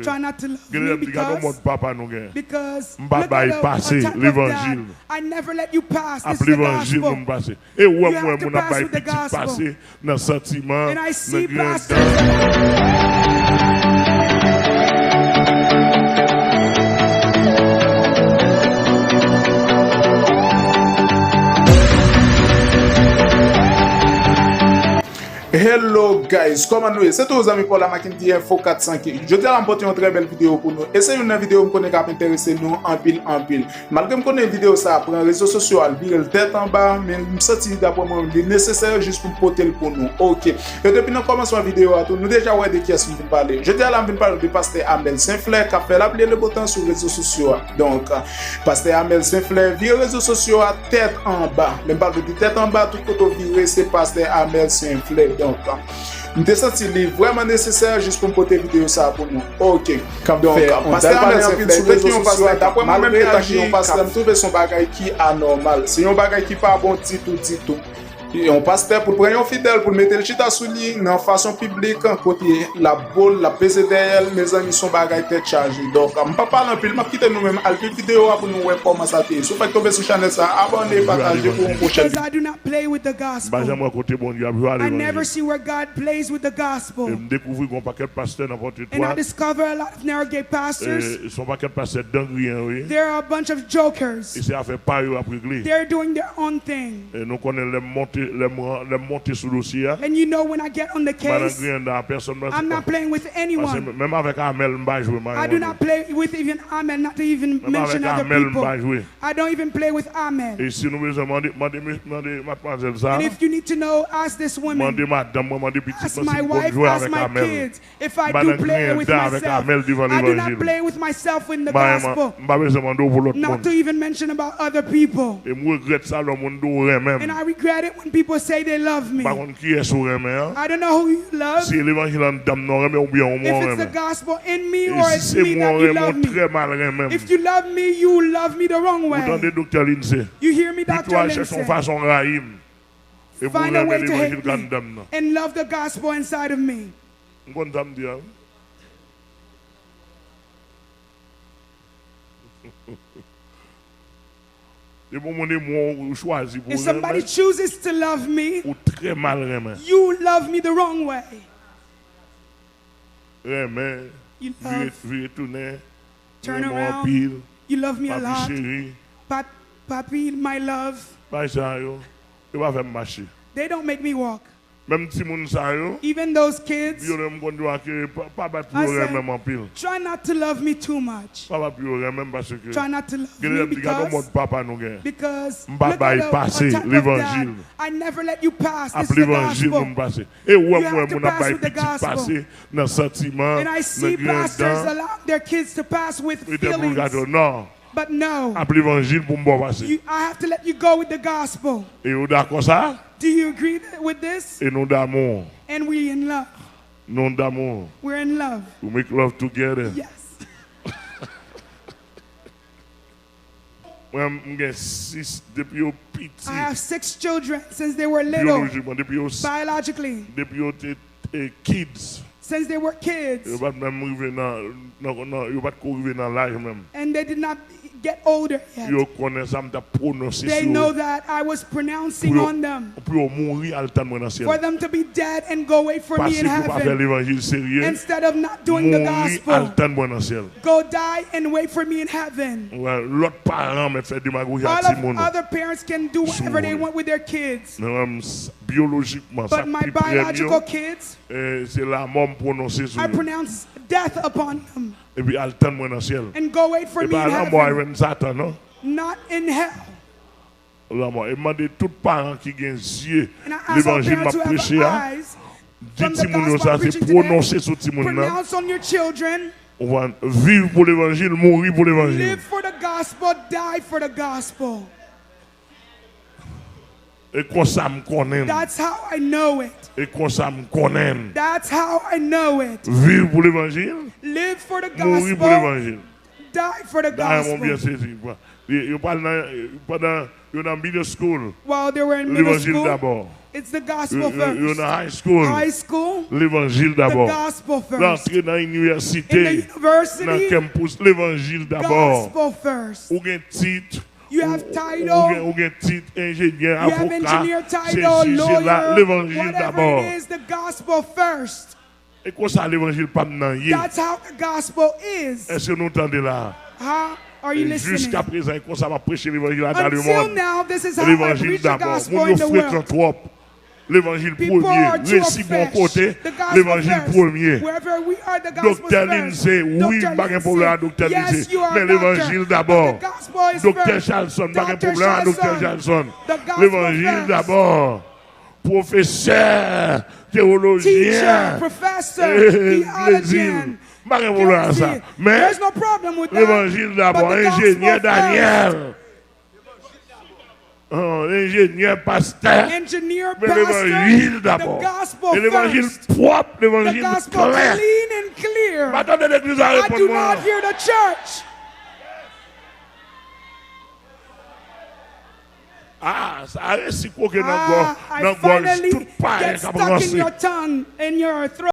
Try not to love me because look at l'évangile. I never let you pass. This is Après the l'évangile, gospel. nous passer. Et ouais, You moi, have to mon pass pas with the petit gospel. passer dans sentiment. And I see dans grand pastors. Hello guys, comment nous? C'est tous les amis pour la machine d'Info 400 qui. Je t'ai apporté une très belle vidéo pour nous. Et c'est une vidéo qui va intéresser nous en pile. Malgré que une vidéo ça prend les réseaux sociaux, elle tête en bas, mais je me sens d'après moi nécessaire juste pour porter pour nous. OK. Et depuis nous commençons la vidéo à tout, nous déjà ouais de qui est-ce qu'on va parler. Je t'ai là parler de pastè Amèl Saint-Fleur qui a fait appeler le bouton sur les réseaux sociaux. Donc pastè Amèl Saint-Fleur vire réseaux sociaux à tête en bas. Même pas de tête en bas tout côté viré c'est pastè Amèl Saint-Fleur. Donc, je me sens vraiment nécessaire juste pour porter vidéo ça pour nous. Ok. Donc, pastè Amèl Saint-Fleur, sur les réseaux sociaux, d'après moi-même, on passe à trouver son bagay qui est anormal. C'est un bagay qui pas bon du tout. Et on pasteur pour prendre un fidèle pour mettre le chita sous lui dans façon publique côté la boule la PCDL mes amis sont bagay tête chargé donc on pas parler en pile m'a quitter nous même al vidéo pour nous voir comment ça fait si vous faites tomber sur chaîne ça abonnez partager pour une prochaine Because I do not play with the gospel. I never see where God plays with the gospel. And I discover a lot of narrow gate pastors. There are a bunch of jokers. They're doing their own thing. And you know when I get on the case, I'm not playing with anyone. I do not play with even amèl, not to even mention other people. I don't even play with amèl. And if you need to know, ask this woman, ask my wife, ask my kids, if I do play with myself. I do not play with myself in the gospel. Not to even mention about other people. And I regret it when people say they love me. I don't know who you love. If it's the gospel in me or it's me that you love me. If you love me, you love me the wrong way. You hear me, Dr. Lindsay? Find a way to hate me and love the gospel inside of me. If somebody chooses to love me, you love me the wrong way. You love, turn around, you love me a lot. Papi, my love. They don't make me walk. Even those kids, I said, try not to love me too much. Try not to love me because look at the, I never let you pass. This is the gospel. You have to pass with the gospel. And I see pastors allow their kids to pass with feelings. But no, I have to let you go with the gospel. Do you agree with this? And we in love. We're in love. We make love together. Yes. I have 6 children since they were little. Biologically. Kids. Since they were kids. And they did not get older yet. They know that I was pronouncing on them for them to be dead and go wait for me in heaven instead of not doing the gospel. Go die and wait for me in heaven. All of other parents can do whatever they want with their kids. But my biological kids, I pronounce death upon them. And go wait for me in heaven. Not in hell. And I ask all parents who have eyes from the gospel I'm preaching today, pronounce on your children. Live for the gospel, die for the gospel. That's how I know it. That's how I know it. Live for the gospel. Die for the gospel. While they were in middle school, It's the gospel first. You're in high school. High school. L'évangile The d'abord. gospel first. L'entrée dans In the l'université. university. Dans campus, l'évangile d'abord. Gospel first. Ou gen titre. You have title. Ou gen titre, ingénieur, You have avocat. engineer title, lawyer, l'évangile d'abord. whatever it is, the gospel first. Et quoi ça l'évangile pas nan yé? That's how the gospel is. Est-ce que nous entendez là? How are you listening? Jusqu'à présent, comment ça va prêcher l'évangile dans le Until monde? now, this is how I L'évangile preach the d'abord. gospel Mon in the world. fréquente trop. L'évangile People premier. are too Récit bon affected. côté. The gospel L'évangile first. premier. Wherever we are, the gospel Docteur first. Lindsay, oui, Dr. pas un problème à Docteur Yes, Lindsay. you are Mais a doctor. l'évangile But d'abord. the gospel is Docteur first. Charlson, pas un Dr. problème à Docteur Charlson. Charlson. The gospel L'évangile first. d'abord. Professeur, théologien. Teacher, professor, theologian. Pas un problème à ça. Mais There's no problem with that. l'évangile d'abord. But the gospel Ingénieur first. Daniel. Ingénieur pasteur. Engineer, Mais pastor, l'évangile the d'abord. gospel Et l'évangile first. propre, The l'évangile gospel clair. clean and clear. Attendez l'église à I do répondre. not hear the church. Ah, ça a réussi quoi que I finally tout pareil get stuck in your tongue, in your throat.